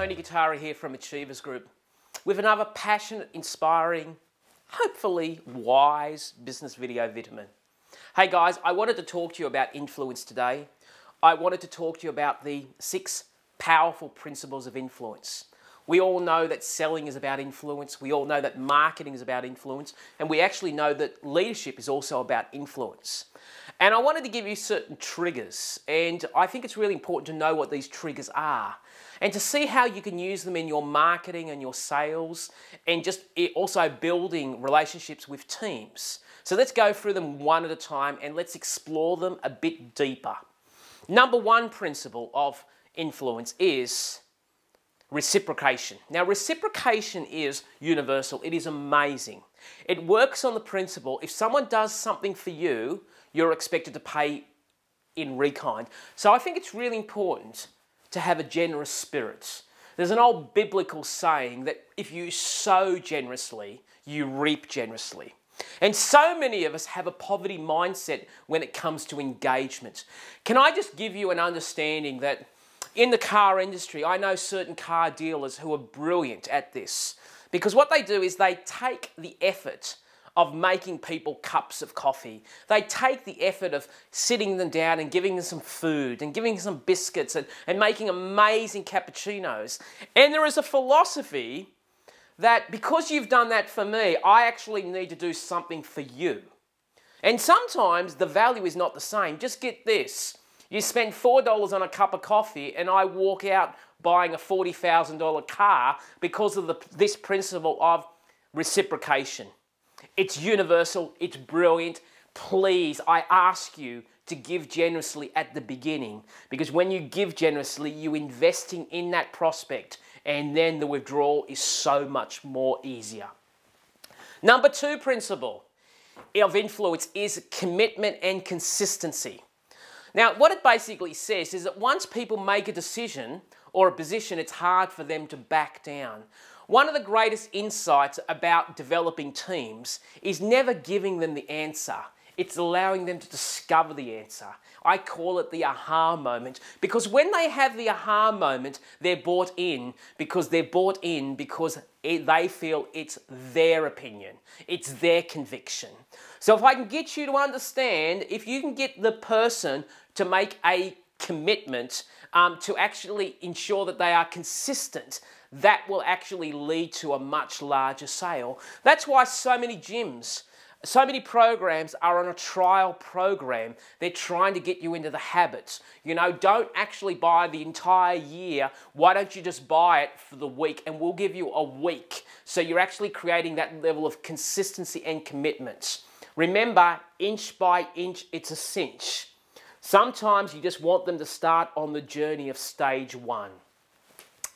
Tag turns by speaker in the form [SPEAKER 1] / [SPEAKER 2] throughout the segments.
[SPEAKER 1] Tony Gattari here from Achievers Group with another passionate, inspiring, hopefully wise business video vitamin. Hey guys, I wanted to talk to you about influence today. I wanted to talk to you about the 6 powerful principles of influence. We all know that selling is about influence. We all know that marketing is about influence. And we actually know that leadership is also about influence. And I wanted to give you certain triggers. And I think it's really important to know what these triggers are and to see how you can use them in your marketing and your sales and just also building relationships with teams. So let's go through them one at a time and let's explore them a bit deeper. Number 1 principle of influence is reciprocation. Now, reciprocation is universal. It is amazing. It works on the principle, if someone does something for you, you're expected to pay in rekind. So I think it's really important to have a generous spirit. There's an old biblical saying that if you sow generously, you reap generously. And so many of us have a poverty mindset when it comes to engagement. Can I just give you an understanding that in the car industry, I know certain car dealers who are brilliant at this, because what they do is they take the effort of making people cups of coffee. They take the effort of sitting them down and giving them some food and giving them some biscuits and making amazing cappuccinos. And there is a philosophy that because you've done that for me, I actually need to do something for you. And sometimes the value is not the same. Just get this. You spend $4 on a cup of coffee and I walk out buying a $40,000 car because of this principle of reciprocation. It's universal, it's brilliant. Please, I ask you to give generously at the beginning, because when you give generously, you're investing in that prospect and then the withdrawal is so much more easier. Number 2 principle of influence is commitment and consistency. Now, what it basically says is that once people make a decision or a position, it's hard for them to back down. One of the greatest insights about developing teams is never giving them the answer. It's allowing them to discover the answer. I call it the aha moment, because when they have the aha moment, they're bought in because they feel it's their opinion. It's their conviction. So if I can get you to understand, if you can get the person to make a commitment to actually ensure that they are consistent, that will actually lead to a much larger sale. That's why so many gyms, so many programs are on a trial program. They're trying to get you into the habits. You know, don't actually buy the entire year. Why don't you just buy it for the week and we'll give you a week. So you're actually creating that level of consistency and commitment. Remember, inch by inch, it's a cinch. Sometimes you just want them to start on the journey of stage 1.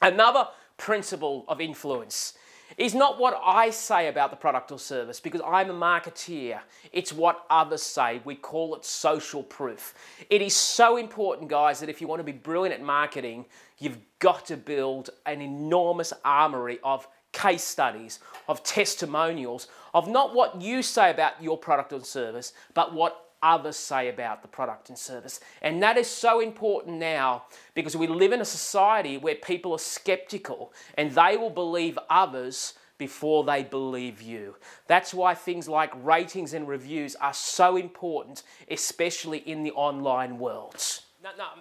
[SPEAKER 1] Another principle of influence is not what I say about the product or service, because I'm a marketeer. It's what others say. We call it social proof. It is so important, guys, that if you want to be brilliant at marketing, you've got to build an enormous armory of case studies, of testimonials, of not what you say about your product or service, but what others say about the product and service. And that is so important now, because we live in a society where people are skeptical and they will believe others before they believe you. That's why things like ratings and reviews are so important, especially in the online world.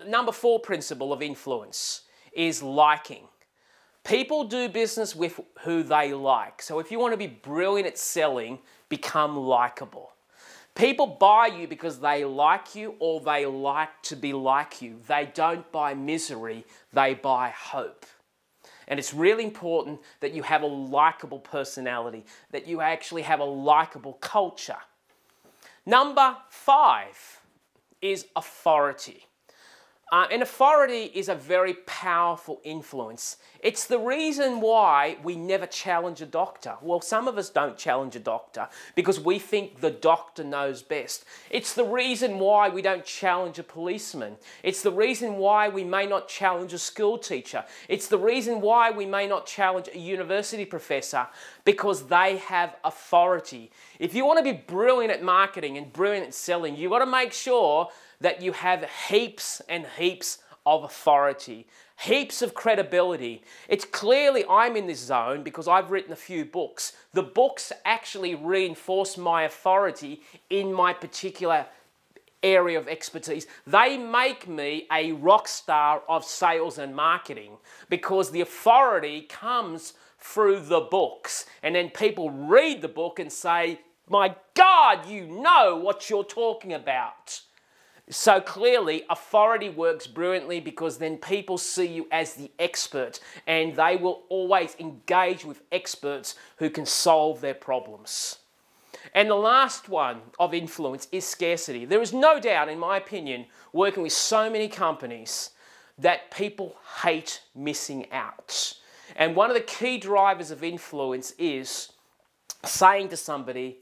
[SPEAKER 1] Number 4 principle of influence is liking. People do business with who they like. So if you want to be brilliant at selling, become likable. People buy you because they like you or they like to be like you. They don't buy misery, they buy hope. And it's really important that you have a likable personality, that you actually have a likable culture. Number 5 is authority. And authority is a very powerful influence. It's the reason why we never challenge a doctor. Well, some of us don't challenge a doctor because we think the doctor knows best. It's the reason why we don't challenge a policeman. It's the reason why we may not challenge a school teacher. It's the reason why we may not challenge a university professor, because they have authority. If you want to be brilliant at marketing and brilliant at selling, you've got to make sure that you have heaps and heaps of authority, heaps of credibility. It's clearly I'm in this zone because I've written a few books. The books actually reinforce my authority in my particular area of expertise. They make me a rock star of sales and marketing because the authority comes through the books. And then people read the book and say, my God, you know what you're talking about. So clearly, authority works brilliantly because then people see you as the expert and they will always engage with experts who can solve their problems. And the last one of influence is scarcity. There is no doubt, in my opinion, working with so many companies that people hate missing out. And one of the key drivers of influence is saying to somebody,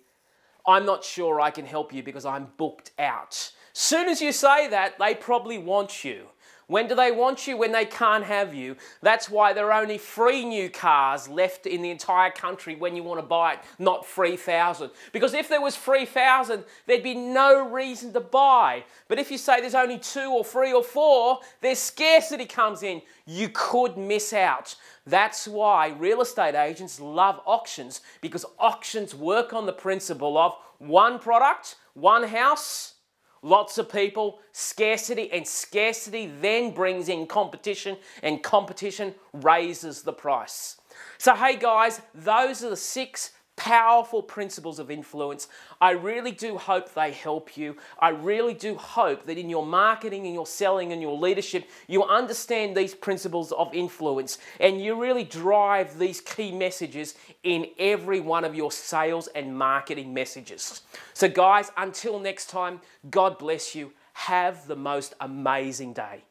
[SPEAKER 1] I'm not sure I can help you because I'm booked out. Soon as you say that, they probably want you. When do they want you? When they can't have you. That's why there are only 3 new cars left in the entire country when you want to buy it, not 3,000. Because if there was 3,000, there'd be no reason to buy. But if you say there's only 2 or 3 or 4, there's scarcity comes in. You could miss out. That's why real estate agents love auctions, because auctions work on the principle of one product, one house, lots of people, scarcity, and scarcity then brings in competition, and competition raises the price. So hey guys, those are the 6 powerful principles of influence. I really do hope they help you. I really do hope that in your marketing, in your selling, and your leadership, you understand these principles of influence and you really drive these key messages in every one of your sales and marketing messages. So guys, until next time, God bless you. Have the most amazing day.